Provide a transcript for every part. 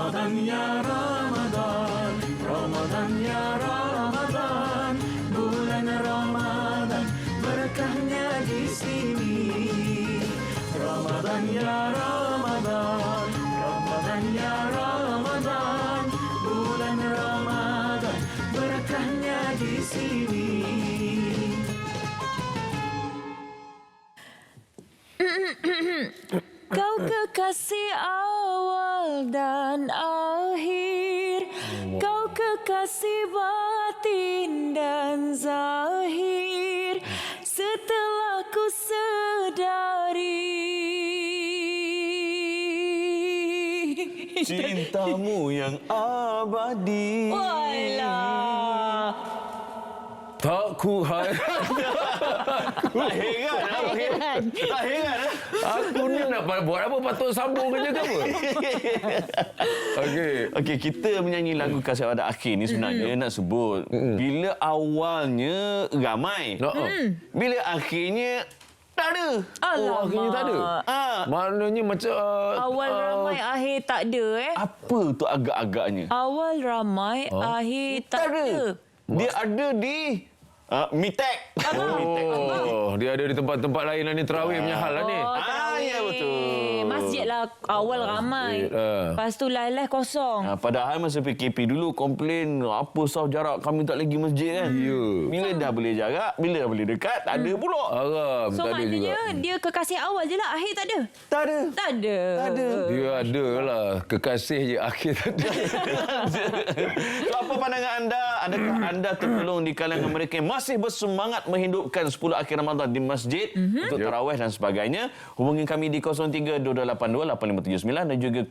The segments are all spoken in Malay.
Ramadan ya Ramadan, Ramadan ya Ramadan, bulan Ramadan berkahnya di sini. Ramadan ya Ramadan, Ramadan ya Ramadan, bulan Ramadan berkahnya di sini. Kau kekasih awal dan akhir, kau kekasih batin dan zahir, setelah ku sedari cintamu yang abadi. Walah. Tak ku Tak heran. Tak heran. Aku ni nak buat apa? Patut sambung kerja ke apa? Okey, kita menyanyi lagu Kasih Pada Akhir ni sebenarnya nak sebut bila awalnya ramai. Bila akhirnya tak ada. Oh, akhirnya tak ada. Maknanya macam Awal ramai, akhir tak ada Apa tu agak-agaknya? Awal ramai, akhir tak ada. Dia ada di Mitek. Oh, dia ada di tempat-tempat lain lah ni, terawih punya hal lah ni. Ya betul. Masjid lah awal ramai. Lepas tu lai-lai kosong. Padahal masa PKP dulu komplain apa sah jarak kami tak lagi masjid kan. Ya. Bila dah boleh jarak, bila dah boleh dekat, tak ada pula. Haram, So tak ada juga. maknanya dia kekasih awal je lah, akhir tak ada. Tak ada. Tak ada. Tak ada. Dia ada lah, kekasih je akhir tak ada. So, apa pandangan anda? Adakah anda tergolong di kalangan mereka yang masih bersemangat menghidupkan 10 akhir Ramadan di masjid untuk tarawih dan sebagainya? Hubungi kami di 0322828579 dan juga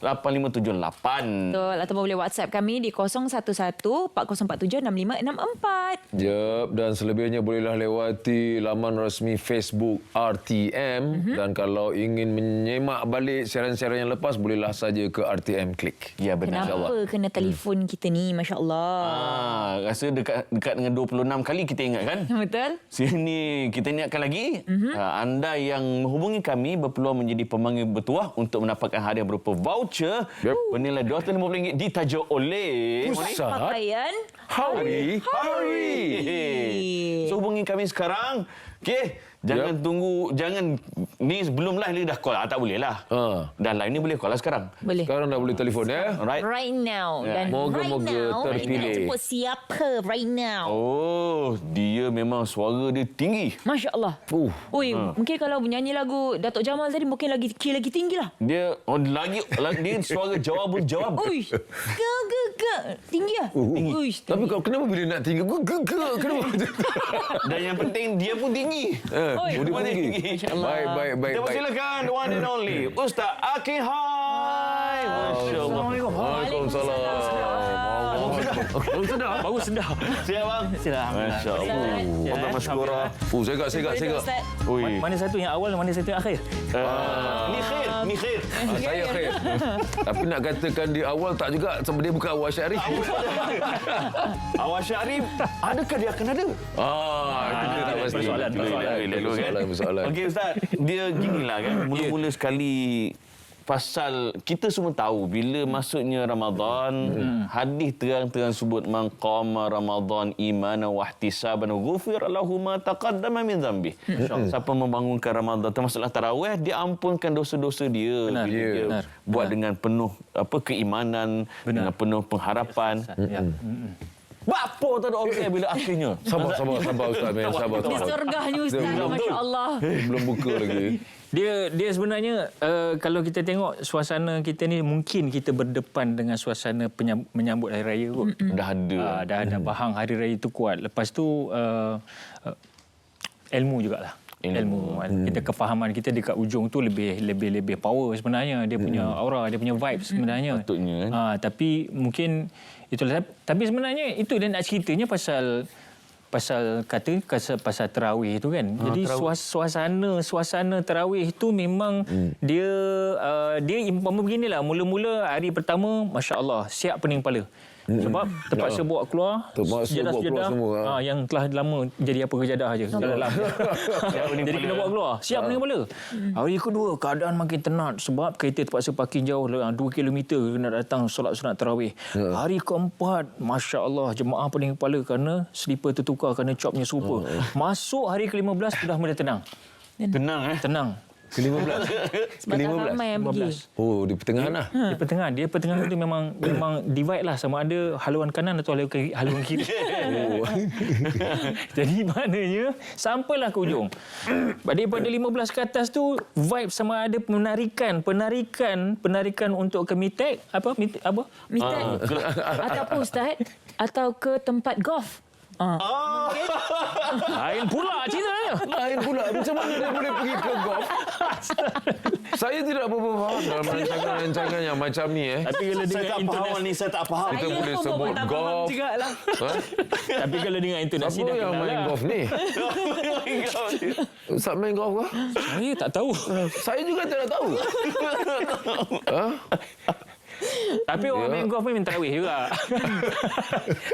0328288578. Betul. Ataupun boleh WhatsApp kami di 011404765664. Jep, dan selebihnya bolehlah lewati laman rasmi Facebook RTM. Dan kalau ingin menyemak balik siaran-siaran yang lepas, bolehlah saja ke RTM Klik. Ya, benar. Kenapa kena telefon kita ni, Masya Allah. Rasa dekat dengan 26 kali kita ingat kan? Betul. Sini kita ingatkan lagi, anda yang menghubungi kami berpeluang menjadi pemanggil bertuah untuk mendapatkan hadiah berupa voucher bernilai RM250 ditajuk oleh Pusat Pakaian Hari. So hubungi kami sekarang. Okey, jangan tunggu, jangan ni sebelum live ni dah call. Tak boleh lah. Dah live ni boleh call lah sekarang. boleh. Sekarang dah boleh telefon ya. Alright. Right now. Ya. Dan Moga-moga right now, terpilih. kita sebut siapa right now. Oh, dia memang suara dia tinggi. Masya Allah. Ui, mungkin kalau menyanyi lagu Datuk Jamal tadi mungkin lagi tinggi lah. Dia lagi dia suara jawab. Ui, tinggi lah. Ui, Tapi kau kenapa bila nak tinggal? Kenapa? Dan yang penting dia pun tinggi. Dia pun tinggi. Baik. Kita persilakan the one and only Ustaz Akil Hai. Masya-Allah. Waalaikumsalam. Bagus sedap. Siap bang? Siap. Masya-Allah. Apa masyurah. Segak. Ustaz. Ui. Mana satu yang awal, mana satu yang akhir? Ni khair. Saya khair. Tapi nak katakan di awal tak juga sebab dia bukan awal syarif. Awal Syarif, adakah dia akan ada? Kita tak pasti. Persoalan. Okey Ustaz, dia ginilah kan. Mula-mula sekali pasal kita semua tahu bila masuknya Ramadan, hadis terang-terang sebut man qama Ramadan imanan wa ihtisaban ghufira lahu ma taqaddama min dhanbi. Siapa membangunkan Ramadan termasuklah tarawih, diampunkan dosa-dosa dia. Benar. Bila dia buat dengan penuh keimanan, dengan penuh pengharapan. Apa tak ada orang bila akhirnya? Sabar Ustaz. Sabar. Di surganya Ustaz. Masya Allah. Belum buka lagi. Dia sebenarnya kalau kita tengok suasana kita ni, mungkin kita berdepan dengan suasana menyambut hari raya kot. Dah ada. Dah ada bahang hari raya tu kuat. Lepas tu ilmu jugalah. Ilmu. Kita kefahaman kita dekat ujung tu lebih power sebenarnya. Dia punya aura, dia punya vibes sebenarnya. Patutnya. Tapi mungkin itulah. Tapi sebenarnya itu dia nak ceritanya pasal tarawih tu kan. Jadi suasana tarawih tu memang dia umpama beginilah. Mula-mula hari pertama, masya-Allah, siap pening kepala. Sebab terpaksa bawa keluar Terpaksa bawa keluar semua. yang telah lama jadi apa kejadah je dalam. Jadi kena bawa keluar. Siap ni kepala. Hari kedua keadaan makin tenat sebab kereta terpaksa parking jauh 2 kilometer kena datang solat sunat tarawih. Hari keempat, masya-Allah, jemaah pening kepala kerana slipper tertukar kerana copnya serupa. Masuk hari ke-15 sudah mula tenang. Tenang. Ke-15. Sebab tak ramai yang pergi. Oh, di pertengahan lah. Di pertengahan. Dia pertengahan tu memang divide lah. Sama ada haluan kanan atau haluan kiri. Jadi maknanya sampailah ke ujung. Daripada 15 ke atas tu vibe sama ada penarikan untuk ke Mitek Mitek ataupun Ustaz atau ke tempat golf. Lain pula ceritanya. Lain pula. Macam mana dia boleh pergi ke golf? Saya tidak berfaham dalam rancangan yang macam ni. Tapi kalau dengan intonasi Saya tak faham. Kita boleh sebut golf. Tapi kalau dengan intonasi Siapa dah yang kenal main lah. golf ni? Ustaz main golf ke? Saya tak tahu. Saya juga tidak tahu. Tapi orang main golf ni minta tarawih juga.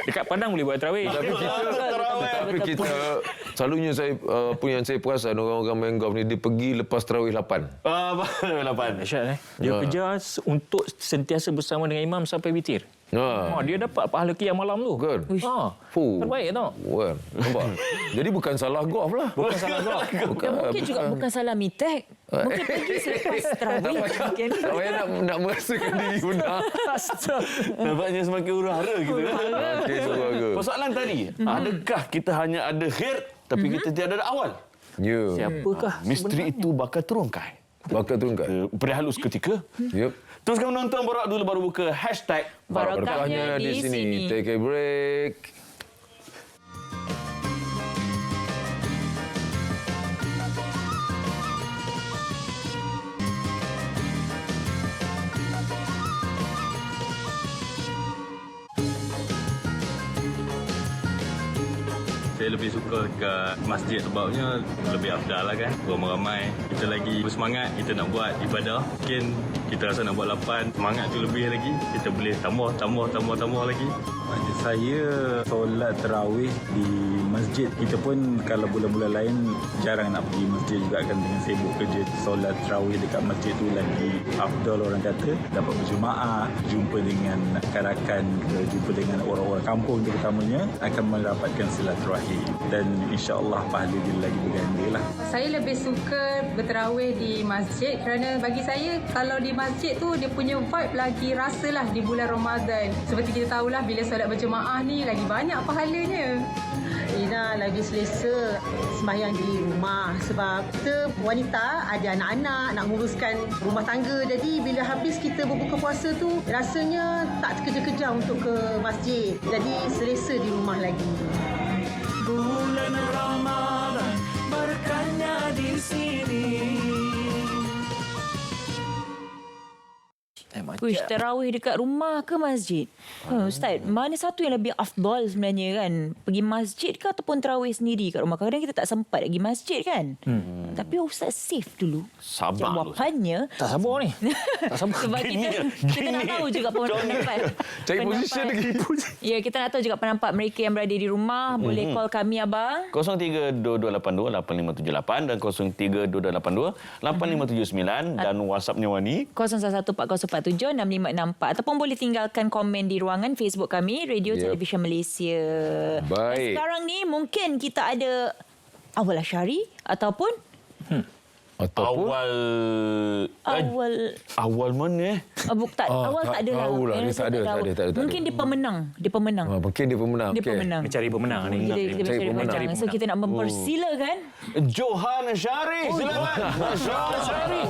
Dekat Padang boleh buat tarawih. Tapi kita selalunya apa yang saya perasan orang-orang main golf ni dia pergi lepas tarawih 8. 8. Dahsyat Dia kerja untuk sentiasa bersama dengan imam sampai witir. Dia dapat pahala qiyam malam tu. Kan? Terbaik tau. Kan? Nampak? Jadi bukan salah golf lah. Bukan salah golf. Dan mungkin juga bukan salah Mitek. Mungkin pergi selepas tarawih. Mungkin. Tak payah nak merasakan diri benar. Nampaknya semakin huru-hara kita. Okey, suraga. Persoalan tadi, adakah kita hanya ada khir tapi kita tiada ada awal? Ya. Siapakah Misteri itu bakal terungkai. Bakal terungkat. Berhalus ketika. Yup. Teruskan menonton Borak dulu baru buka Barokahnya di sini. Take a break. Saya lebih suka kat masjid sebabnya lebih afdal lah kan. Ramai-ramai, kita lagi bersemangat, kita nak buat ibadah. Mungkin kita rasa nak buat 8, semangat tu lebih lagi. Kita boleh tambah lagi. Bagi saya, solat tarawih di masjid. Kita pun kalau bulan-bulan lain jarang nak pergi masjid juga kan dengan sibuk kerja. Solat tarawih dekat masjid tu lagi afdal orang kata. Dapat berjemaah, jumpa dengan rakan-rakan, jumpa dengan orang-orang kampung terutamanya, akan mendapatkan silaturahim. Dan insya-Allah pahala dia lagi berganda lah. Saya lebih suka bertarawih di masjid kerana bagi saya kalau di masjid tu dia punya vibe lagi rasalah di bulan Ramadan. Seperti kita tahulah bila solat berjemaah ni lagi banyak pahalanya. Ina lagi selesa sembahyang di rumah sebab kita wanita ada anak-anak nak nguruskan rumah tangga, jadi bila habis kita berbuka puasa tu rasanya tak terkejar-kejar untuk ke masjid, jadi selesa di rumah lagi. Bulan Ramadan, berkahnya di sini. Wish, tarawih dekat rumah ke masjid? Ustaz, mana satu yang lebih afdal sebenarnya kan? Pergi masjid ke ataupun tarawih sendiri kat rumah? Kadang-kadang kita tak sempat pergi masjid kan? Tapi Ustaz save dulu. Sabar. Jawapannya. Tak sabar ni. Tak sabar. Sebab kita nak tahu juga pendapat. Cari position lagi. Ya, kita nak tahu juga pendapat mereka yang berada di rumah. Boleh call kami, Abang. 0322828578 dan 0322828579 dan WhatsAppnya Wani 011404765664 ataupun boleh tinggalkan komen di ruangan Facebook kami Radio Television Malaysia. Baik. Dan sekarang ni mungkin kita ada awal Asyari ataupun awal mana awal tak ada lah. tahu lah. Dia tak ada. Mungkin dia pemenang. Mungkin dia pemenang. Dia pemenang. Mencari pemenang ni. Kita mencari pemenang. So kita nak mempersilakan Johan Syari. Silakan.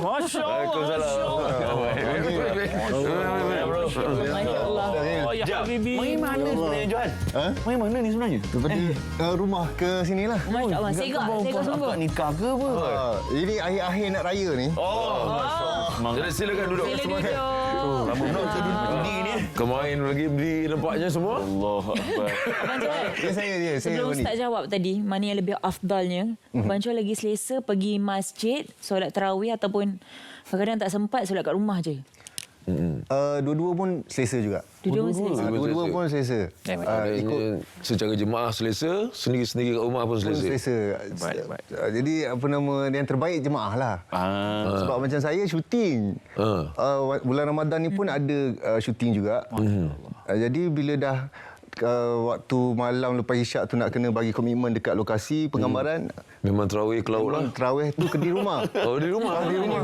Masya Masya-Allah. Oh ya Habibi. Mai mana sebenarnya Johan? Mai mana ni sebenarnya? Daripada rumah ke sinilah. Masya-Allah. Segak sungguh. Nikah ke apa? Ini akhir-akhir nak raya ni. Jadi silakan duduk. Sila duduk. Lama pula kita duduk berdiri ni. Kemain lagi beli nampaknya semua. Allah Akbar. Abang Johan. Saya Sebelum ni. Ustaz jawab tadi, mana yang lebih afdalnya, Abang Johan lagi selesa pergi masjid, solat tarawih ataupun kadang-kadang tak sempat solat kat rumah je? Dua-dua pun selesa juga. Dua-dua selesa. Dua-dua pun selesa. Ikut secara jemaah selesa, sendiri-sendiri kat rumah pun Pun selesa. selesa. Jadi yang terbaik jemaah lah. Sebab macam saya syuting. Bulan Ramadan ni pun ada syuting juga. Jadi bila dah waktu malam lepas isyak tu nak kena bagi komitmen dekat lokasi penggambaran, Memang terawih ke laut lah. terawih tu di rumah. Oh, di rumah? Di rumah.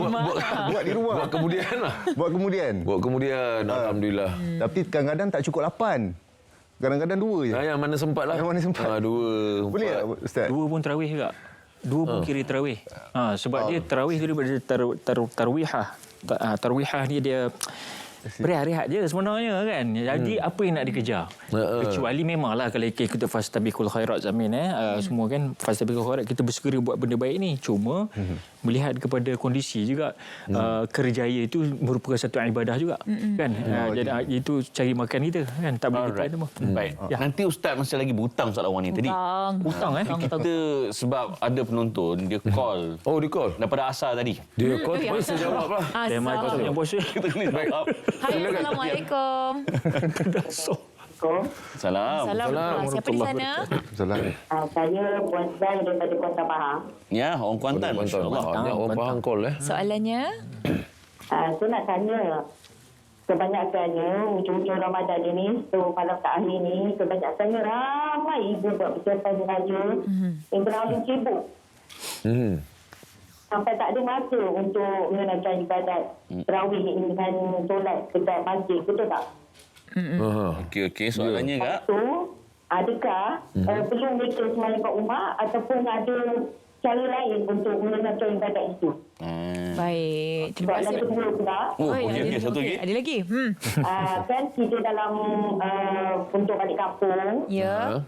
Buat di rumah. Buat kemudian lah. Buat kemudian. Buat kemudian, Alhamdulillah. Tapi kadang-kadang tak cukup 8. Kadang-kadang 2 je. Yang mana sempat lah. Yang mana sempat. 2, Boleh tak, Ustaz? Dua pun terawih juga. Dua pun kira terawih. Sebab dia terawih tu daripada tarwihah. Tarwihah ni dia berehat-rehat je sebenarnya kan. Jadi apa yang nak dikejar? Kecuali memanglah kalau kita fastabiqul khairat Zamin semua kan fastabiqul khairat, kita bersegera buat benda baik ni. Cuma melihat kepada kondisi juga kerjaya itu merupakan satu ibadah juga kan. Jadi itu cari makan kita kan, tak boleh kita tu. Baik. Nanti Ustaz masih lagi berhutang soalan awal ni tadi. Hutang Kita sebab ada penonton dia call. Oh, dia call? Daripada asal tadi. Dia call, terpaksa jawab lah. Dia mai patutnya puasa. Kita kena jawab. Hai, Assalamualaikum. Salam. Siapa di sana? Salam. Saya Puan Zai daripada Kota Pahang. Ya, orang Kuantan. InsyaAllah. Banyak orang Pahang call Soalannya? Saya nak tanya, kebanyakannya hujung-hujung Ramadan ini, malam terakhir ni, kebanyakannya ramai ibu buat persiapan raya yang terlalu sibuk. Sampai tak ada masa untuk menunaikan ibadat tarawih dengan solat dekat masjid. Betul tak? Okey. Soalannya Kak. Lepas tu, adakah perlu mereka sembahyang kat rumah ataupun ada cara lain untuk menunaikan ibadat itu? Baik. Terima Soalan kasih. kedua pula. Okey, satu lagi. Ada lagi? Kan kita dalam untuk balik kampung. Ya.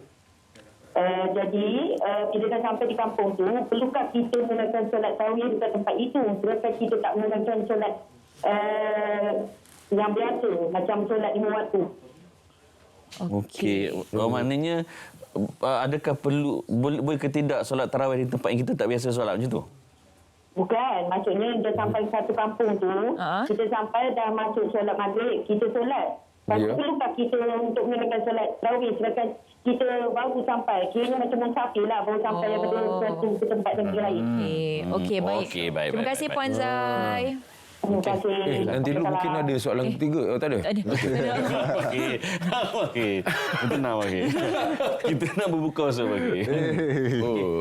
Jadi kita dah sampai di kampung tu, perlukah kita menunaikan solat tarawih dekat tempat itu? Perlukah kita tak menunaikan solat yang biasa macam solat 5 waktu? Okey. Maknanya adakah perlu boleh ke tidak solat tarawih di tempat yang kita tak biasa solat macam tu? Bukan, maksudnya dah sampai satu kampung tu, kita sampai dah masuk solat maghrib, kita solat. Perlukah kita untuk menunaikan solat tarawih sedangkan kita baru sampai, kiranya macam musafir lah, baru sampai daripada satu ke tempat negeri lain. Okey, baik. Terima kasih Puan Zai. Terima kasih. Nanti dulu mungkin ada soalan ketiga. Tak ada? Tak ada. Okey. Tenang okey. Kita nak berbuka puasa okey.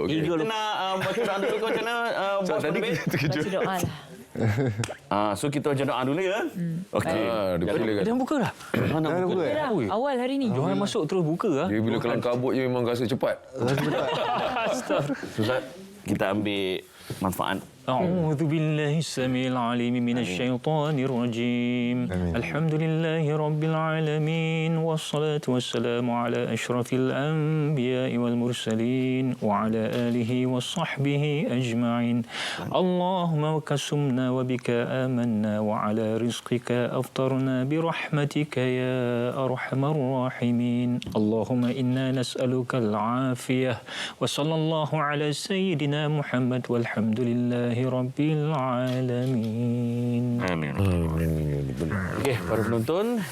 Kita nak baca doa dulu macam mana? Bos tadi Baca doa lah. So kita baca doa dulu ya. Okey. Dah buka dah. Nak buka. Awal hari ni. Jangan masuk terus buka lah. Dia bila kelang kabut je memang rasa cepat. Ustaz, kita ambil manfaat. أعوذ بالله السميع العليم من الشيطان الرجيم الحمد لله رب العالمين والصلاة والسلام على أشرف الأنبياء والمرسلين وعلى آله وصحبه أجمعين اللهم وكسمنا وبك آمنا وعلى رزقك أفطرنا برحمتك يا أرحم الراحمين اللهم إنا نسألك العافية وصلى الله على سيدنا محمد والحمد لله Rabbil Alamin. Amin. Okey, para penonton,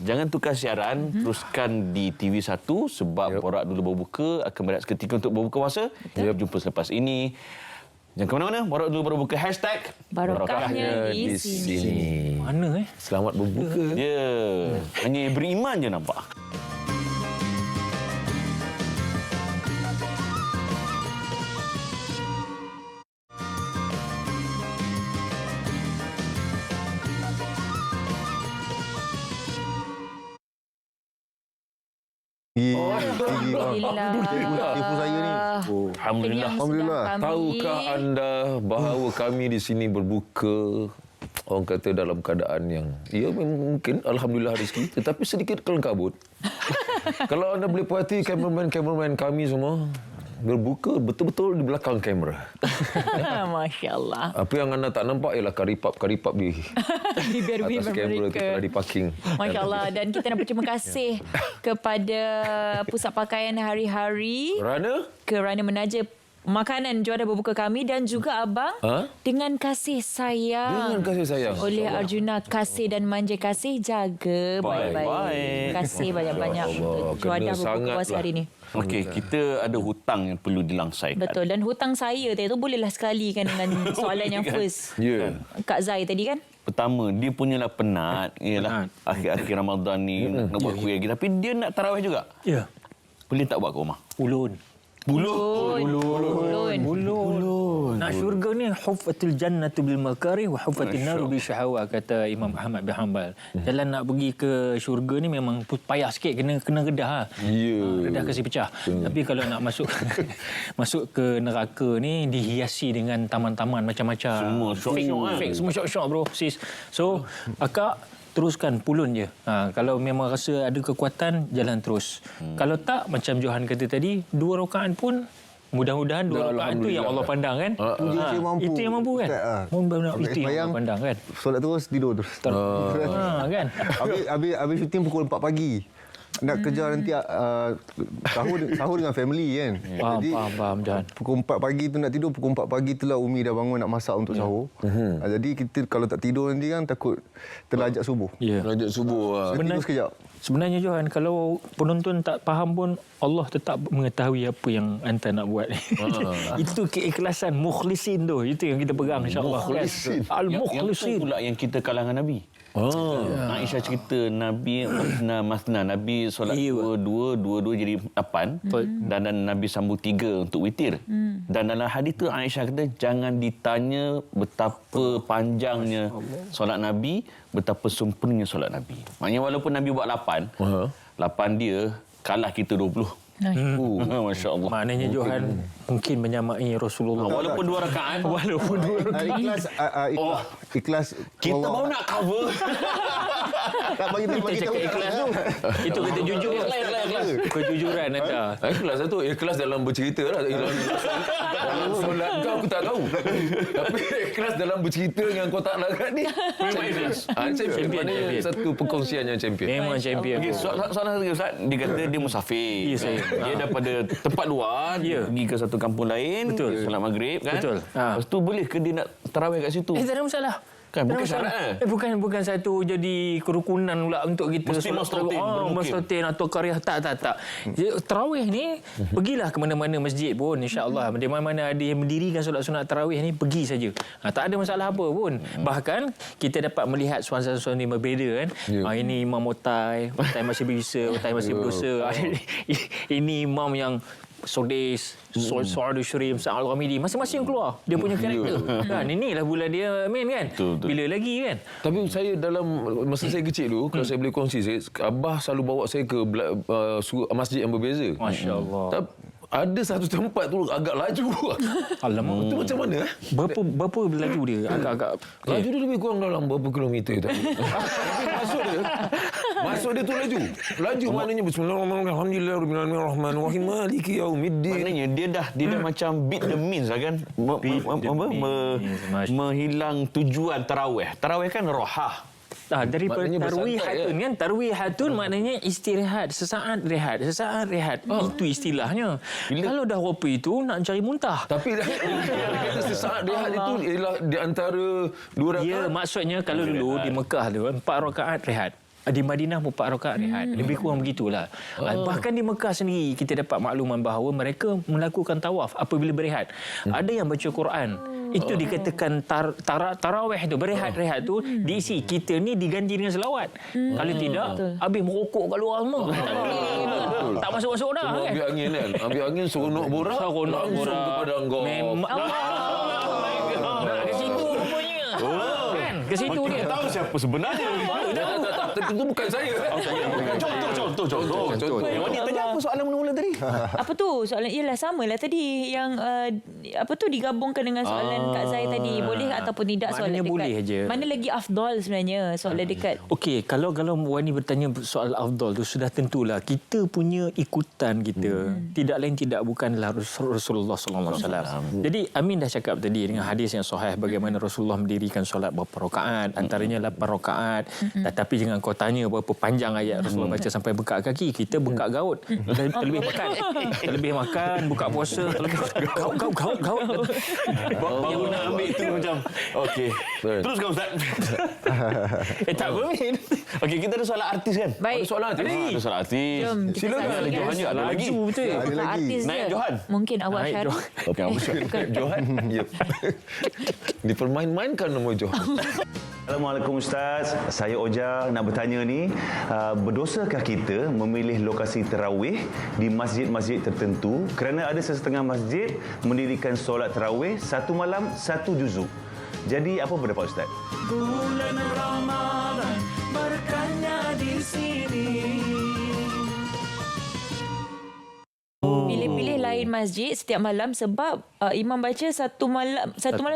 jangan tukar siaran, teruskan di TV1 sebab Borak Dulu Berbuka akan berehat seketika untuk berbuka puasa. Jumpa selepas ini. Jangan ke mana-mana, Borak Dulu Berbuka #Barokahnya di sini. Mana Selamat berbuka. Ya, hanya beriman je nampak. Tipu saya ni. Alhamdulillah. Tahukah anda bahawa kami di sini berbuka, orang kata dalam keadaan yang mungkin Alhamdulillah rezeki, tetapi sedikit kelang kabut. Kalau anda boleh perhati kameraman kami semua berbuka betul-betul di belakang kamera. Masya Allah. Apa yang anda tak nampak ialah karipap di atas kamera itu telah diparking. Masya Allah. Dan kita nak berterima kasih kepada Pusat Pakaian Hari-Hari kerana menaja makanan juara berbuka kami dan juga abang dengan kasih sayang. Dengan kasih sayang. Oleh Arjuna Kasih dan Manja Kasih, jaga baik-baik. Terima kasih banyak-banyak untuk juara berbuka puasa hari ini. Okey, kita ada hutang yang perlu dilangsaikan. Betul, dan hutang saya tadi tu bolehlah sekalikan dengan soalan yang first. Kak Zai tadi kan. Pertama, dia punyalah penat. Ialah akhir-akhir Ramadan ni nak buat kuih lagi. Tapi dia nak tarawih juga. Ya. Boleh tak buat kat rumah? Ulun. Nak syurga ni huffatil jannatu bil makarih wa huffatin naru bil syahawat, kata Imam Ahmad bin Hanbal. Jalan nak pergi ke syurga ni memang payah sikit, kena kedah. Kedah kasi pecah. Tapi kalau nak masuk ke neraka ni dihiasi dengan taman-taman macam-macam. Semua syok-syok. Semua syok-syok bro sis. So akak teruskan pulun je. Kalau memang rasa ada kekuatan, jalan terus. Kalau tak, macam Johan kata tadi, 2 rakaat pun mudah-mudahan 2 rakaat tu yang Allah pandang kan. Itu yang mampu kan. Itu yang Allah pandang kan. Solat terus, tidur terus. Kan. Habis syuting pukul 4 pagi. Nak kejar nanti sahur dengan family kan. Jadi faham Johan. Pukul 4 pagi tu nak tidur, pukul 4 pagi tu lah Umi dah bangun nak masak untuk sahur. Jadi kita kalau tak tidur nanti kan takut terlajak subuh. Terlajak subuh. Tidur sekejap. Sebenarnya Johan, kalau penonton tak faham pun, Allah tetap mengetahui apa yang anta nak buat. Itu keikhlasan mukhlisin tu. Itu yang kita pegang insya-Allah. Al-mukhlisin. Yang pula yang kita kalangan Nabi. Aisyah cerita Nabi masna Nabi solat dua jadi 8 dan Nabi sambung 3 untuk witir. Dan dalam hadis tu Aisyah kata jangan ditanya betapa panjangnya solat Nabi, betapa sempurnanya solat Nabi. Maknanya walaupun Nabi buat 8 dia kalah kita 20. Masya Allah. Maknanya Johan mungkin menyamai Rasulullah. Walaupun 2 rakaat. Walaupun 2 rakaat. Ikhlas. Kita baru nak cover. Tak bagi tahu ikhlas tu. Itu kita jujur. Ikhlas. Kejujuran anda. Ikhlas tu. Ikhlas dalam bercerita lah. Dalam solat kau aku tak tahu. Tapi ikhlas dalam bercerita dengan kau tak larat ni. Champion. Satu perkongsian yang champion. Memang champion. Soalan satu Ustaz, dia kata dia musafir. Dia daripada tempat luar pergi ke satu kampung lain, solat maghrib kan. Lepas tu boleh ke dia nak tarawih kat situ? Tak ada masalah. Kan bukan syarat bukan satu jadi kerukunan pula untuk kita mesti mustatin atau qaryah tak. Tarawih ni pergilah ke mana-mana masjid pun insya-Allah. Di mana-mana ada yang mendirikan solat sunat tarawih ni pergi saja. Tak ada masalah apa pun. Bahkan kita dapat melihat suasana-suasana ni berbeza kan. Ini imam otai masih bisa, otai masih berdosa. Ini imam yang Sodis, Su'adu Syurim, Sa'al Ghamidi, masing-masing keluar dia punya karakter. Kan inilah bulan dia main kan. Bila lagi kan. Tapi saya dalam masa saya kecil dulu, kalau saya boleh kongsi, Abah selalu bawa saya ke masjid yang berbeza. Masya-Allah. Ada satu tempat tu agak laju. Alamak. Itu macam mana? Berapa laju dia? Agak-agak. Laju dia lebih kurang dalam berapa kilometer tadi. Masuk dia tu laju. Laju maknanya bismillahirrahmanirrahim. Alhamdulillahirrahmanirrahim. Maliki yaumiddin. Maknanya dia dah macam beat the means lah kan. Menghilang tujuan tarawih. Tarawih kan rohah. Daripada tarwihatun kan. Tarwihatun maknanya istirahat, sesaat rehat. Itu istilahnya. Kalau dah rupa itu nak cari muntah. Tapi sesaat rehat itu ialah di antara 2 rakaat. Ya, maksudnya kalau dulu di Mekah tu 4 rakaat rehat. Di Madinah pun 4 rakaat rehat. Lebih kurang begitulah. Bahkan di Mekah sendiri kita dapat makluman bahawa mereka melakukan tawaf apabila berehat. Ada yang baca Quran. Itu dikatakan tarawih tu, berehat-rehat tu diisi. Kita ni diganti dengan selawat. Kalau tidak, habis merokok kat luar semua. Tak masuk-masuk dah kan. Ambil angin kan. Ambil angin seronok borak. Langsung kepada engkau. Ke situ rupanya. Kan? Ke situ dia. Tahu siapa sebenarnya. Itu bukan saya. Contoh. Wanita tadi apa soalan mula-mula tadi? Apa tu? Soalan ialah samalah tadi yang apa tu digabungkan dengan soalan Kak Zai tadi. Boleh ataupun tidak solat maknanya dekat. boleh je. Mana lagi afdal sebenarnya solat dekat? Okey, kalau Wani bertanya soal afdal tu sudah tentulah kita punya ikutan kita tidak lain tidak bukanlah Rasulullah sallallahu alaihi wasallam. Jadi Amin dah cakap tadi dengan hadis yang sahih bagaimana Rasulullah mendirikan solat berapa rakaat, antaranya 8 rakaat. Tetapi jangan kau tanya berapa panjang ayat Rasulullah baca sampai bekak kaki. Kita bekak gaut. Terlebih makan. Terlebih makan, buka puasa, terlebih gaut. Baru nak ambil itu macam okey. Teruskan Ustaz. Tak apa. Okey, kita ada soalan artis kan? Baik. Ada soalan artis? Ada soalan artis. Jom, kita Silakan. saksikan. Ada Johan juga, ada lagi. Betul. Ada lagi. Artis Naik je. Johan. Mungkin awak Naik Syarif. Johan. Okey, apa Johan. Ya. Dipermain-mainkan nama Johan. Assalamualaikum Ustaz, saya Oja nak bertanya ni, berdosakah kita memilih lokasi tarawih di masjid-masjid tertentu kerana ada sesetengah masjid mendirikan solat tarawih satu malam satu juzuk. Jadi apa pendapat Ustaz? Bulan Ramadan berkahnya di sini. Pilih-pilih lain masjid setiap malam sebab imam baca satu malam satu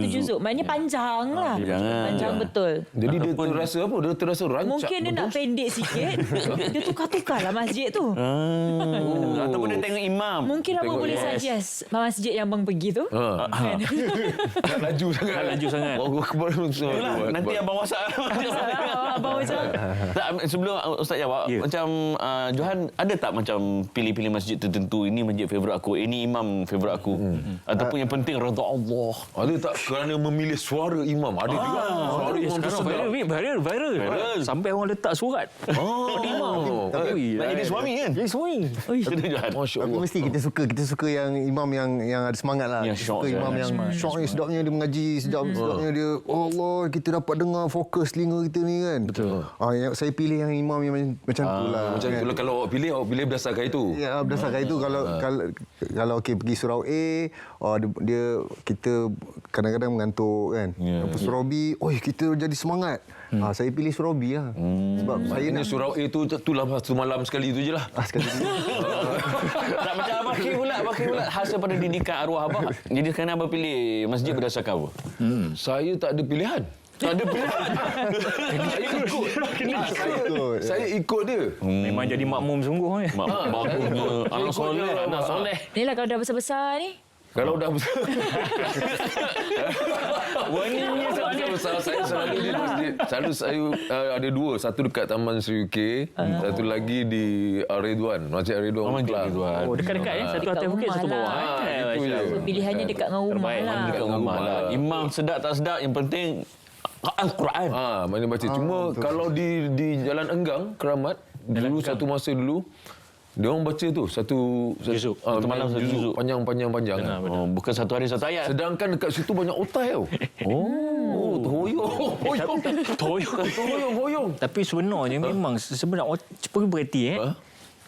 juzuk. Maknanya panjang lah. Panjang betul. Jadi dia terasa apa? Dia terasa rancak. Mungkin dia nak pendek sikit. Dia tukar-tukar lah masjid tu. Ataupun dia tengok imam. Mungkin abang Tengok, boleh yes. suggest masjid yang abang pergi tu. Kan? Tak laju sangat. Tak laju sangat. Yalah, nanti abang WhatsApp. Abang macam Tak, sebelum Ustaz jawab, macam Johan ada tak macam pilih-pilih masjid tertentu, ini masjid favourite aku, ini imam favourite aku, ataupun yang penting redha Allah? Ada tak kerana memilih suara imam? Ada juga. Suara imam tu sedap. Viral. Sampai orang letak surat. Imam. Nak jadi suami kan? Jadi suami. Kena Johan. Masya Tapi Allah. mesti kita suka yang imam yang ada semangat lah. Yang Kita syok suka imam yang syok ni, sedapnya dia mengaji, sedapnya dia Allah, kita dapat dengar fokus telinga kita ni kan. Betul. Saya pilih yang imam yang macam tu lah. Macam kan. itulah kalau awak pilih berdasarkan itu. Ya, berdasarkan itu kalau okey pergi surau A, dia kita kadang-kadang mengantuk kan. Lepas surau B, kita jadi semangat. Saya pilih surau B lah. Sebab saya Ini nak surau A tu itulah satu malam sekali tu je lah. sekali tu. Tak macam abang pula hasil pada didikan arwah abang. Jadi sekarang abang pilih masjid berdasarkan apa? Saya tak ada pilihan. Tak ada pilihan. Saya ikut dia. Memang jadi makmum sungguh. Bagusnya. Anak soleh. ni lah kalau dah besar-besar ni. Kalau dah besar. Warningnya soalnya. Besar saya selalu di masjid. Selalu saya ada dua. Satu dekat Taman Sri UK. Satu lagi di Ridwan. Masjid Ridwan. Oh, dekat-dekat ya. Satu atas bukit, satu bawah. Itu je. So, pilihannya dekat dengan rumah lah. Dekat rumah lah. Imam sedap tak sedap, yang penting Al-Quran. Mana baca. Cuma kalau di Jalan Enggang, Keramat, dulu satu masa dulu, dia orang baca tu satu juzuk. Satu malam satu juzuk. Panjang. Oh, bukan satu hari satu ayat. Sedangkan dekat situ banyak otai tau. Hoyong. Tapi sebenarnya memang berarti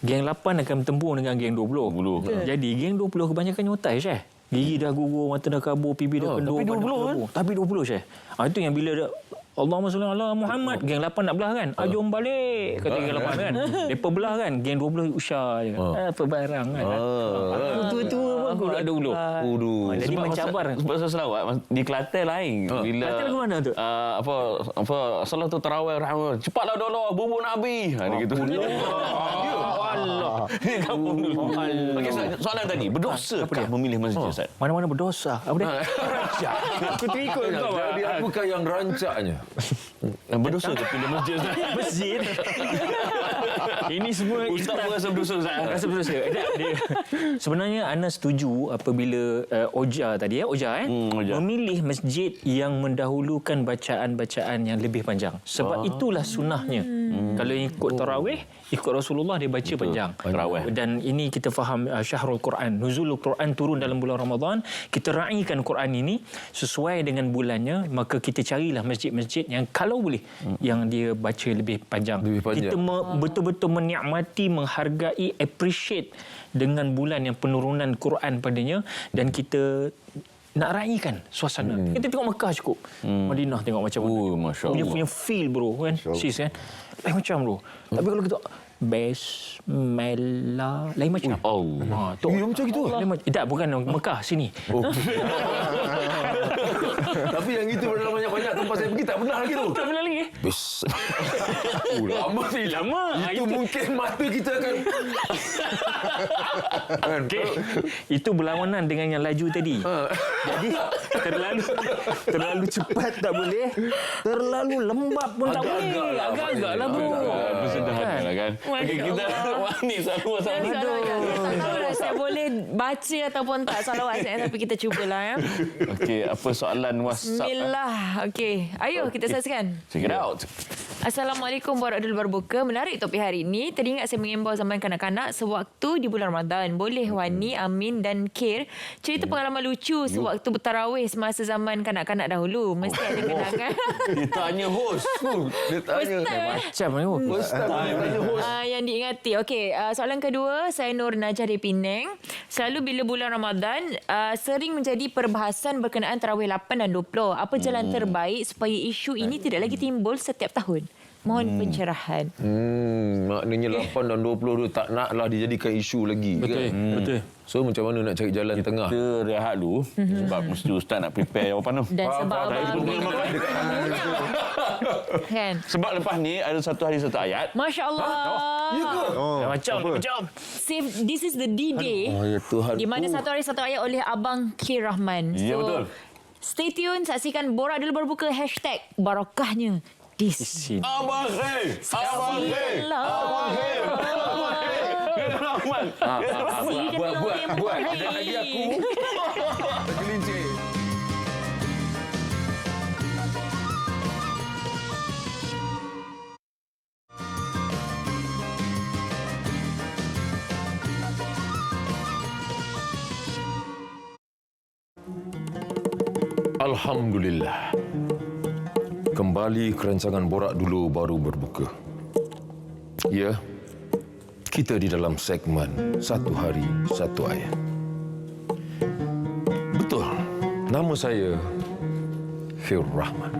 geng 8 akan bertempur dengan geng 20. Jadi geng 20 kebanyakannya otai Syekh. Gigi dah gugur, mata dah kabur, pipi dah kendor. Tapi 20 kan? Tapi 20 Syekh. Itu yang bila dah Allahumma salli ala Muhammad, geng 8 nak belah kan? Jom balik kata geng 8 kan. Depa belah kan, geng 20 usah je. Apa barang kan. Tua-tua pun ada ulu. Jadi mencabar. Sebab selawat di Kelantan lain. Bila Kelantan ke mana tu? apa salat tarawih rahmat. Cepatlah dulu bubur Nabi. Dia gitu. Allah. Ni kampung dulu. Okey, soalan tadi, berdosakah memilih masjid Ustaz? Mana-mana berdosa. Apa dia? Aku terikut kau. Jadi apakah yang rancaknya? Berdosa ke pilih masjid Ustaz? Masjid. Ini semua Ustaz pun rasa berdosa Ustaz. Rasa berdosa. Sebenarnya Ana setuju apabila Oja tadi Oja memilih masjid yang mendahulukan bacaan-bacaan yang lebih panjang. Sebab itulah sunnahnya. Kalau ikut tarawih, ikut Rasulullah dia baca panjang. Tarawih. Dan ini kita faham syahrul Quran, nuzulul Quran turun dalam bulan Ramadan. Kita raikan Quran ini sesuai dengan bulannya, maka kita carilah masjid-masjid yang kalau boleh yang dia baca lebih panjang. Kita betul-betul menikmati, menghargai, appreciate dengan bulan yang penurunan Quran padanya, dan kita nak raikan suasana. Kita tengok Mekah cukup. Madinah tengok macam mana. Masya-Allah. Punya feel bro kan. Sis kan. Lain macam bro. Tapi kalau kita Bismillah lain macam. Allah. Tu macam gitu. Tak, bukan Mekah sini. Tapi yang itu adalah banyak-banyak tempat saya pergi tak pernah lagi tu. Tak pernah lagi? Bes. Lama ni. Lama. Itu mungkin mata kita akan... Okey. Itu berlawanan dengan yang laju tadi. Jadi terlalu cepat tak boleh. Terlalu lembab pun tak boleh. Agak-agak lah bro. Sederhana kan. Okey, kita Wani salawat sama dulu. Tak tahu lah saya boleh baca ataupun tak salawat saya, tapi kita cubalah ya. Okey, apa soalan WhatsApp? Bismillah. Okey, ayo kita saksikan. Check it out. Assalamualaikum warahmatullahi wabarakatuh. Menarik topik hari ini. Teringat saya mengimbau zaman kanak-kanak sewaktu di bulan Ramadan. Boleh Wani, Amin dan Kir cerita pengalaman lucu sewaktu bertarawih semasa zaman kanak-kanak dahulu. Mesti ada kenangan. Dia tanya host. Dia tanya. Macam mana? Ustaz tanya host. Yang diingati. Okey, soalan kedua, saya Nur Najah dari Penang. Selalu bila bulan Ramadan, sering menjadi perbahasan berkenaan tarawih 8 dan 20. Apa jalan terbaik supaya isu ini tidak lagi timbul setiap tahun? Mohon pencerahan. Maknanya 8 dan 20 tu tak naklah dijadikan isu lagi. Betul, kan? betul. So macam mana nak cari jalan tengah? Kita rehat dulu sebab mesti ustaz nak prepare jawapan tu. Dan sebab kan. Sebab lepas ni ada satu hari satu ayat. Masya-Allah. Ya ke? Macam. This is the D-Day. Oh, ya Tuhan. Di mana satu hari satu ayat oleh Abang Kir Rahman. Ya, betul. Stay tune, saksikan Borak dulu berbuka #barakahnya di sini. Abang Khair. Abang Khair. Abang Khair. Buat. Jangan lagi aku. Tergelincir. Alhamdulillah. Kembali ke rancangan Borak Dulu Baru Berbuka. Ya, kita di dalam segmen Satu Hari Satu Ayat. Betul, nama saya Khair Rahman.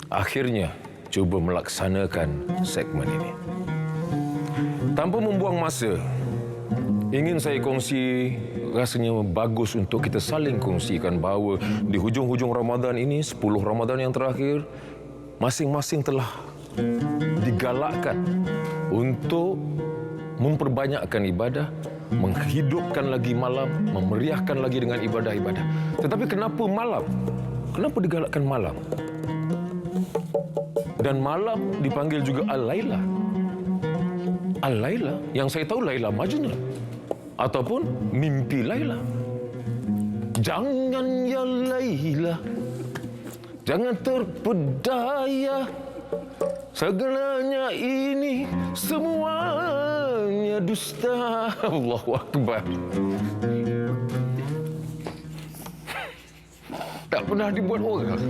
Akhirnya cuba melaksanakan segmen ini. Tanpa membuang masa, ingin saya kongsi, rasanya bagus untuk kita saling kongsikan bahawa di hujung-hujung Ramadan ini, 10 Ramadan yang terakhir, masing-masing telah digalakkan untuk memperbanyakkan ibadah, menghidupkan lagi malam, memeriahkan lagi dengan ibadah-ibadah. Tetapi kenapa malam? Kenapa digalakkan malam? Dan malam dipanggil juga Al-Laila. Al-Laila, yang saya tahu Laila Majnun. Ataupun mimpi Laila. Jangan ya Laila, jangan terpedaya. Segalanya ini semuanya dusta. Allahu Akbar. Tak pernah dibuat orang.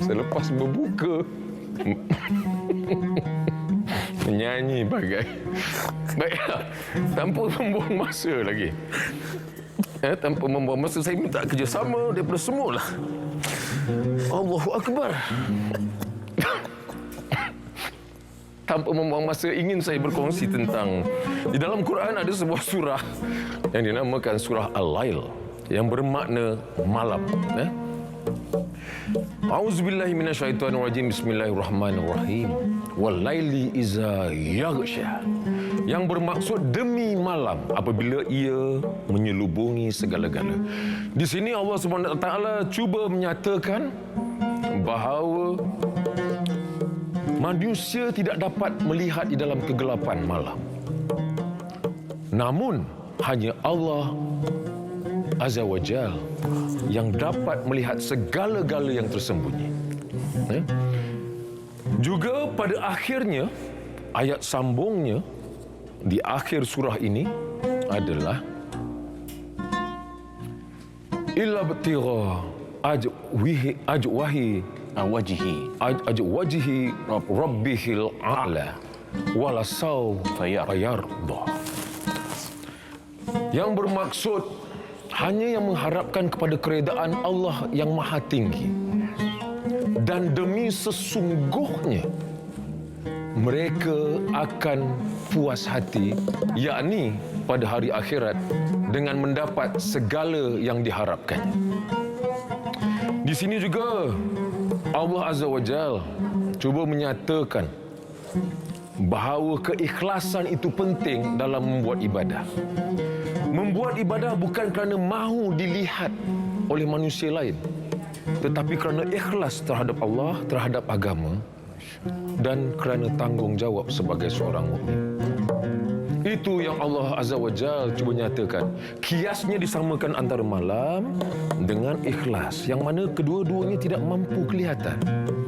Selepas berbuka menyanyi bagai. Baiklah, tanpa membuang masa lagi. Tanpa membuang masa, saya minta kerjasama daripada semualah. Allahu Akbar. Tanpa membuang masa, ingin saya berkongsi tentang, di dalam Quran ada sebuah surah yang dinamakan surah Al-Lail, yang bermakna malam. A'udzubillahi minasyaitonirrajim. Bismillahirrahmanirrahim. Wal-laili iza yaghsha. Yang bermaksud demi malam apabila ia menyelubungi segala-gala. Di sini Allah Subhanahu Wa Taala cuba menyatakan bahawa manusia tidak dapat melihat di dalam kegelapan malam. Namun hanya Allah Azza wa Jal yang dapat melihat segala-gala yang tersembunyi. Juga pada akhirnya, ayat sambungnya di akhir surah ini adalah illa btira wajhi rabbihil a'la wala sawfa yarda. Yang bermaksud hanya yang mengharapkan kepada keredaan Allah yang Maha Tinggi. Dan demi sesungguhnya mereka akan puas hati, yakni pada hari akhirat dengan mendapat segala yang diharapkannya. Di sini juga Allah Azza wa Jal cuba menyatakan bahawa keikhlasan itu penting dalam membuat ibadah. Membuat ibadah bukan kerana mahu dilihat oleh manusia lain, tetapi kerana ikhlas terhadap Allah, terhadap agama dan kerana tanggungjawab sebagai seorang mukmin. Itu yang Allah Azza wa Jal cuba nyatakan. Kiasnya disamakan antara malam dengan ikhlas, yang mana kedua-duanya tidak mampu kelihatan.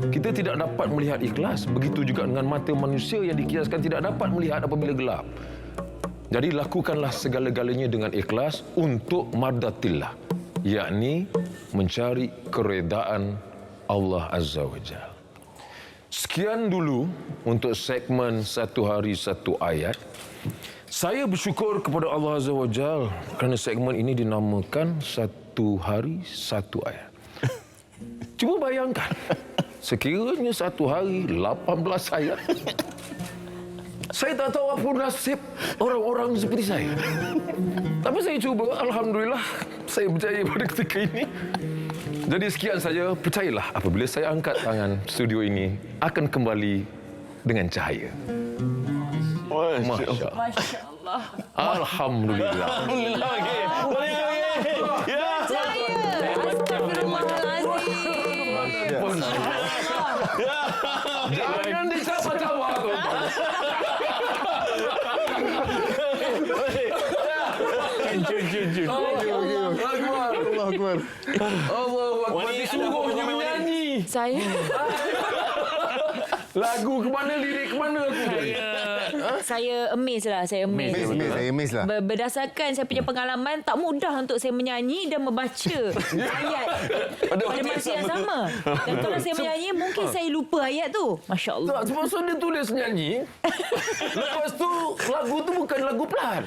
Kita tidak dapat melihat ikhlas, begitu juga dengan mata manusia yang dikiaskan tidak dapat melihat apabila gelap. Jadi lakukanlah segala-galanya dengan ikhlas untuk mardatillah, yakni mencari keredaan Allah Azza wa Jal. Sekian dulu untuk segmen Satu Hari Satu Ayat. Saya bersyukur kepada Allah Azza wa Jal kerana segmen ini dinamakan Satu Hari Satu Ayat. Cuba bayangkan, sekiranya satu hari 18 ayat. Saya tak tahu apa nasib orang-orang seperti saya. Tapi saya cuba, alhamdulillah, saya berjaya pada ketika ini. Jadi sekian saja, percayalah apabila saya angkat tangan, studio ini akan kembali dengan cahaya. Masya Allah. Masya Allah. Alhamdulillah. Alhamdulillah. Okey. Boleh. Ya. Jangan dicapak-capak tu. Allah Akbar. Allah Akbar. Disuruh menyanyi. Saya Lagu ke mana, lirik ke mana aku? saya amazed lah. Saya amazed. lah. Berdasarkan saya punya pengalaman, tak mudah untuk saya menyanyi dan membaca ayat pada masa yang sama. Dan kalau saya menyanyi, mungkin saya lupa ayat tu. Masya Allah. Tak, sebab dia tulis nyanyi. Lepas tu, lagu tu bukan lagu pelan.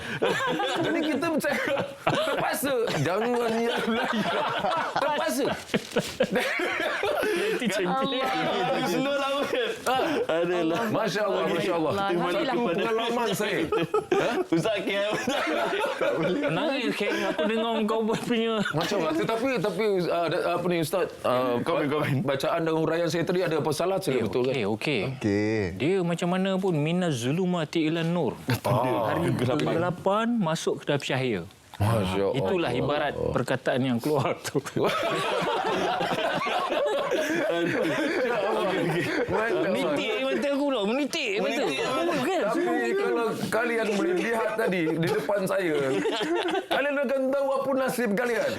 Jadi kita macam terpaksa. Jangan yang lain. Terpaksa. Slow lah. Adalah. Masya Allah, Masya Allah. Satu pengalaman saya. Ustaz Kiai. Nangis aku dengar kau punya. Macam mana? Tetapi apa ni Ustaz? Bacaan dan huraian saya tadi ada apa salah saya betul kan? Okey. Okey. Dia macam mana pun minaz zulumati ilan nur. Hari kegelapan masuk ke dalam cahaya. Masya Allah. Itulah ibarat perkataan yang keluar tu. Menitik mata aku pula. Menitik mata. Tapi kalau kalian boleh lihat tadi di depan saya, kalian akan tahu apa nasib kalian.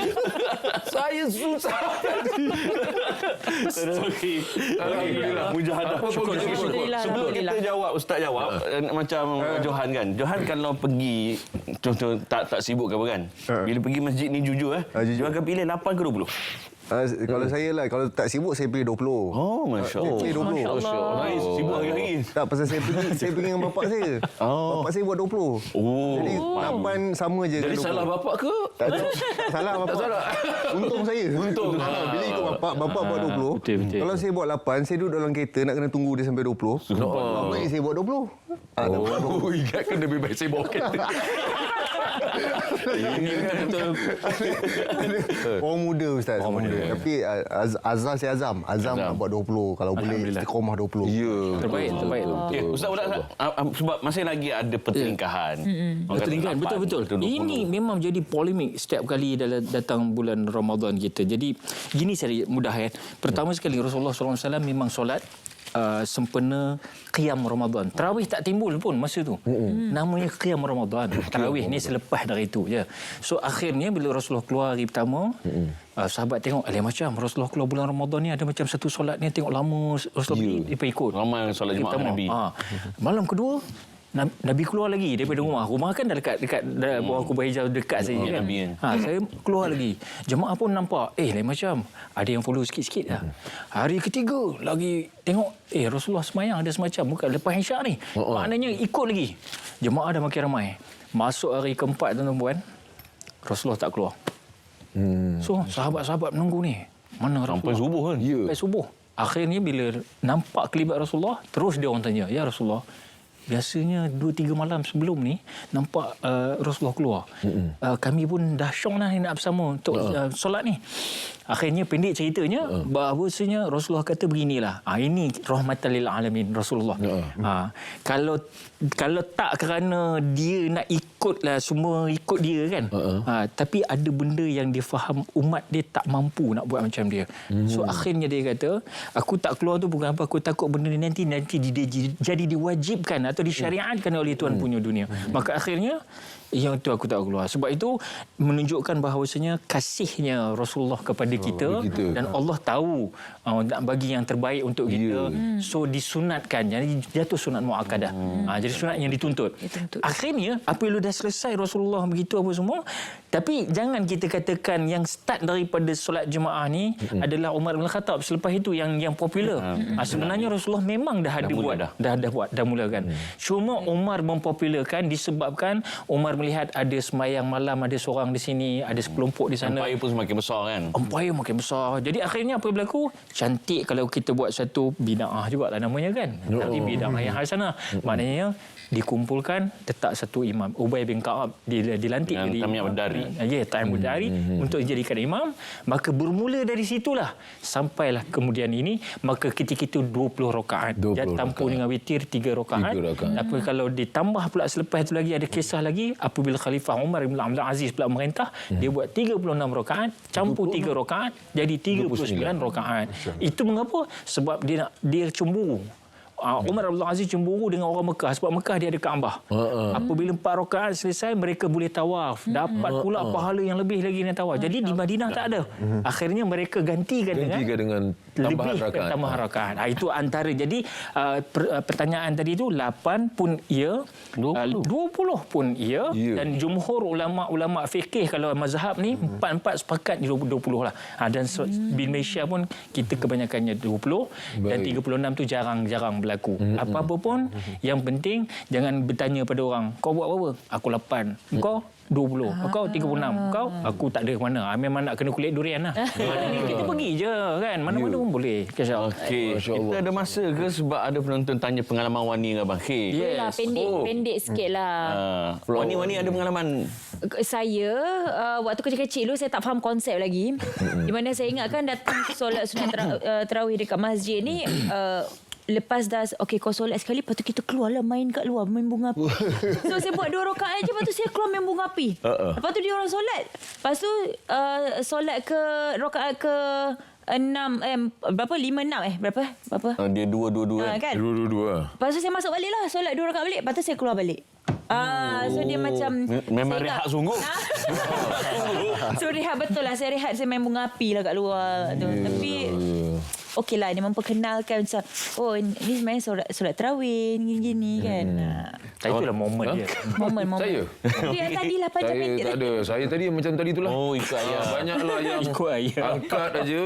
Saya susah tadi. Alhamdulillah. Mujahadah. Sebelum kita jawab, Ustaz jawab, macam Johan kan. Johan kalau pergi, contoh tak sibuk ke apa kan. Bila pergi masjid ni jujur Johan akan pilih 8 ke 20? Kalau saya lah, kalau tak sibuk saya pilih 20. Oh, Masya Allah. Saya pilih 20. Masya Allah. Sibuk hari-hari. Tak, pasal saya pergi dengan bapak saya. Bapak saya buat 20. Jadi 8 sama je. Jadi salah bapak ke? Tak salah bapak. Tak salah. Untung saya. Untung. Bila ikut bapak buat 20. Betul. Kalau saya buat 8, saya duduk dalam kereta nak kena tunggu dia sampai 20. Bapak saya buat 20. Oh, ingatkan lebih baik saya bawa kereta. Orang muda Ustaz. Orang muda. Tapi Azam nak buat 20. Kalau boleh istiqomah 20. Ya. Terbaik. Ustaz, sebab masih lagi ada pertelingkahan. Pertelingkahan, betul. Ini memang jadi polemik setiap kali datang bulan Ramadan kita. Jadi, gini saya mudah kan. Pertama sekali Rasulullah SAW memang solat sempena qiyam Ramadan. Tarawih tak timbul pun masa tu. Namanya qiyam Ramadan. Tarawih ni selepas dari itu je. So akhirnya bila Rasulullah keluar hari pertama, sahabat tengok macam Rasulullah keluar bulan Ramadan ni ada macam satu solat ni tengok lama Rasulullah dia ikut. Ramai solat Jumaat Nabi. Malam kedua Nabi keluar lagi daripada rumah. Rumah kan dah dekat bawah kubah hijau dekat saja kan. Saya keluar lagi. Jemaah pun nampak, lain macam. Ada yang follow sikit-sikit dah. Hari ketiga lagi tengok, Rasulullah semayang ada semacam. Bukan lepas Isyak ni. Maknanya ikut lagi. Jemaah dah makin ramai. Masuk hari keempat tuan-tuan, Rasulullah tak keluar. So, sahabat-sahabat menunggu ni. Mana Rasulullah? Sampai subuh kan? Sampai subuh. Akhirnya bila nampak kelibat Rasulullah, terus dia orang tanya, "Ya Rasulullah, biasanya 2-3 malam sebelum ni nampak Rasulullah keluar. Kami pun dah syok lah nak bersama untuk solat ni." Akhirnya pendek ceritanya bahawasanya Rasulullah kata beginilah. Ini rahmatan lil alamin Rasulullah. Kalau tak kerana dia nak ikutlah semua ikut dia kan. Tapi ada benda yang dia faham umat dia tak mampu nak buat macam dia. So akhirnya dia kata, aku tak keluar tu bukan apa, aku takut benda ni nanti jadi diwajibkan atau disyariatkan oleh Tuhan punya dunia. Maka akhirnya yang itu aku tak keluar. Sebab itu menunjukkan bahawasanya kasihnya Rasulullah kepada kita dan Allah tahu nak bagi yang terbaik untuk kita. So disunatkan. Jadi jatuh sunat muakkadah. Jadi sunat yang dituntut. Akhirnya apabila dah selesai Rasulullah begitu apa semua, tapi jangan kita katakan yang start daripada solat jemaah ni adalah Umar bin Khattab. Selepas itu yang popular. Sebenarnya Rasulullah memang dah mulakan. Cuma Umar mempopularkan disebabkan Umar melihat ada semayang malam, ada seorang di sini, ada sekelompok di sana. Empire pun semakin besar kan? Empire makin besar. Jadi akhirnya apa yang berlaku? Cantik kalau kita buat satu bid'ah jugalah namanya kan. Tapi bid'ah yang hasanah. Maknanya dikumpulkan, letak satu imam. Ubay bin Ka'ab dilantik jadi Tamim ad-Dari. Tamim ad-Dari untuk dijadikan imam. Maka bermula dari situlah sampailah kemudian ini, maka ketika itu 20 rakaat. Dia tampung dengan witir 3 rakaat. Tapi kalau ditambah pula selepas itu lagi ada kisah lagi apabila Khalifah Umar bin Abdul Aziz pula merintah, dia buat 36 rakaat campur 3 rakaat jadi 39 rakaat. Itu mengapa? Sebab dia cemburu. Umar Abdul Aziz cemburu dengan orang Mekah sebab Mekah dia ada Kaabah. Apabila 4 rakaat selesai mereka boleh tawaf, dapat pula pahala yang lebih lagi dengan tawaf. Jadi di Madinah tak ada. Akhirnya mereka gantikan dengan tambahan rakaat. Itu antara. Jadi pertanyaan tadi itu 8 pun ya, 20 pun ya, dan jumhur ulama fikih kalau mazhab ni 4 sepakat 20 lah. Dan di Malaysia pun kita kebanyakannya 20 dan 36 tu jarang berlaku. Apa-apa pun yang penting jangan bertanya pada orang, kau buat berapa? Aku 8. Kau 20. Kau 36. Kau aku tak ada ke mana. Memang nak kena kulit durian lah. Maknanya kita pergi je kan. Mana-mana pun boleh. Okey. Kita ada masa ke sebab ada penonton tanya pengalaman Wani dengan Abang Khil? Yes. Pendek sikit lah. Wani ada pengalaman? Saya waktu kecil-kecil dulu saya tak faham konsep lagi. Di mana saya ingatkan datang solat sunat tarawih dekat masjid ni lepas dah kau solat sekali, lepas tu kita keluarlah main kat luar, main bunga api. So saya buat 2 rakaat je, lepas tu saya keluar main bunga api. Lepas tu dia orang solat. Lepas tu solat ke rakaat ke 6 berapa 5 6 berapa dia 2 kan? 2. Lepas tu saya masuk balik lah, solat 2 rakaat balik, lepas tu saya keluar balik. So dia macam memang rehat sungguh. So rehat betul lah. Saya rehat, saya main bunga api lah kat luar tu. Tapi okeylah, dia memperkenalkan macam ni sebenarnya solat tarawih gini kan. Itulah momen dia. Momen. Saya? Tapi yang tadi 8 minit. Tak ada. Saya tadi macam tadi itulah. Ikut ayah. Banyaklah yang ikut ayah. Angkat aja.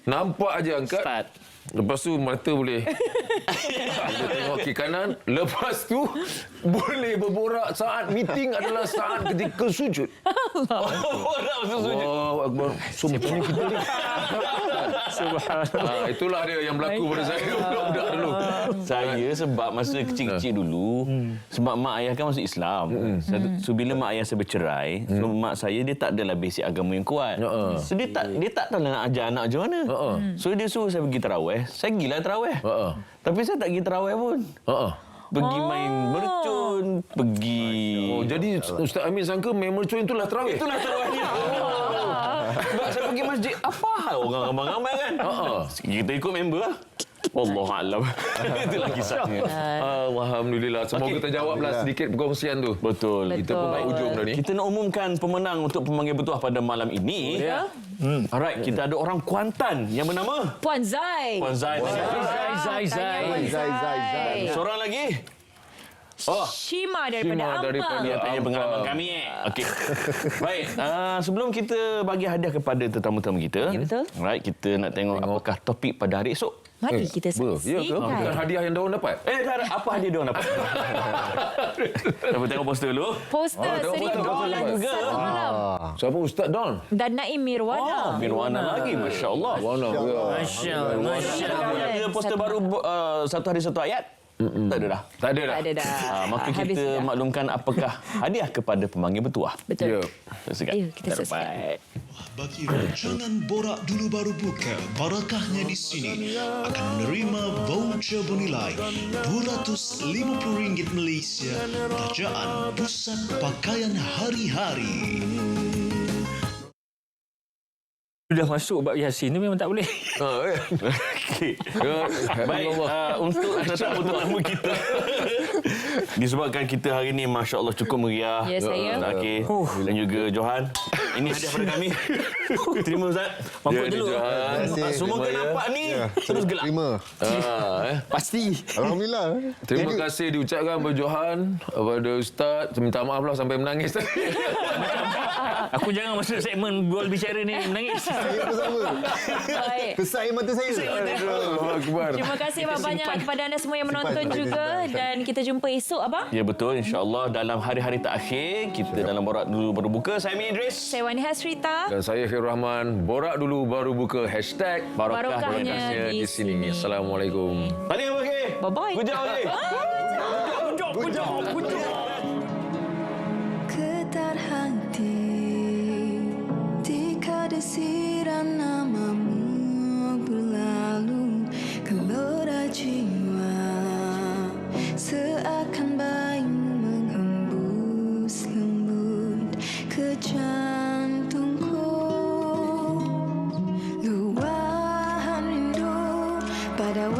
Nampak aja angkat. Start. Lepas tu mata boleh tengok kiri kanan. Lepas tu boleh berborak saat meeting adalah saat ketika sujud. Allahu Akbar. Sumpahnya kita ni. Subhanallah. Itulah dia yang berlaku pada saya budak dulu. Saya sebab masa kecil-kecil dulu, sebab mak ayah kan masuk Islam. So bila mak ayah saya bercerai, so mak saya dia tak adalah basic agama yang kuat. So dia tak tahu nak ajar anak macam mana. So dia suruh saya pergi tarawih. Saya pergilah tarawih. Tapi saya tak pergi tarawih pun. Pergi main mercun, pergi. Jadi Ustaz Amin sangka main mercun itulah tarawih. Itulah tarawih dia. Sebab saya pergi masjid, apa hal orang ramai-ramai kan? Kita ikut member lah. Wallahualam. Itulah kisahnya. Alhamdulillah. Semoga terjawablah sedikit perkongsian tu. Betul. Kita pun kat ujung dah ni. Kita nak umumkan pemenang untuk pemanggil bertuah pada malam ini. Alright, kita ada orang Kuantan yang bernama Puan Zai. Zai. Seorang lagi. Shima daripada Ampang. Dia tanya pengalaman kami. Okey. Baik. Sebelum kita bagi hadiah kepada tetamu-tetamu kita. Ya, betul. Alright, kita nak tengok apakah topik pada hari esok. Mari kita saksikan. Bukan hadiah yang diorang dapat. Apa hadiah diorang dapat? Kita tengok poster dulu. Poster Seribu Bulan Satu Malam. Siapa Ustaz Don? Dan Naim Mirwana. Mirwana lagi, Masya Allah. Mana? Masya Allah. Ada poster baru satu hari satu ayat? Tak ada dah. Tak ada dah. Tak ada dah. Maka Habis kita dah. maklumkan apakah hadiah kepada pemanggil bertuah. Betul. Ya. Segat. Ayo kita subscribe. Bagi rancangan Borak Dulu Baru Buka, barakahnya di sini akan menerima voucher bernilai RM250 Malaysia kerajaan Pusat Pakaian Hari-Hari. Sudah masuk bab Yasin tu memang tak boleh. Okey. Baik, untuk tetamu tetamu kita. Disebabkan kita hari ini Masya Allah cukup meriah. Ya, saya. Okey. Dan juga Johan. Ini hadiah pada kami. Terima Ustaz. Mampu dulu. Semua kan nampak ni. Terus gelap. Terima. Pasti. Alhamdulillah. Terima kasih diucapkan kepada Johan, kepada Ustaz. Minta maaf lah sampai menangis tadi. Aku jangan masuk segmen Gol Bicara ni menangis. Saya pun sama. Baik. Besar air mata saya. Terima kasih banyak kepada anda semua yang menonton juga. Dan kita jumpa esok, Abang. Ya betul, insya-Allah dalam hari-hari terakhir kita dalam Borak Dulu Baru Buka. Saya Min Idris. Saya Wani Hasrita. Dan saya Khairul Rahman. Borak dulu baru buka. Barokahnya di sini. Assalamualaikum. Tahniah bagi. Bye-bye. Good job, Wei. Good job. Getar hati jika desiram namamu berlalu gelora jiwa seakan bayumu menghembus lembut ke jantungku luahan rindu pada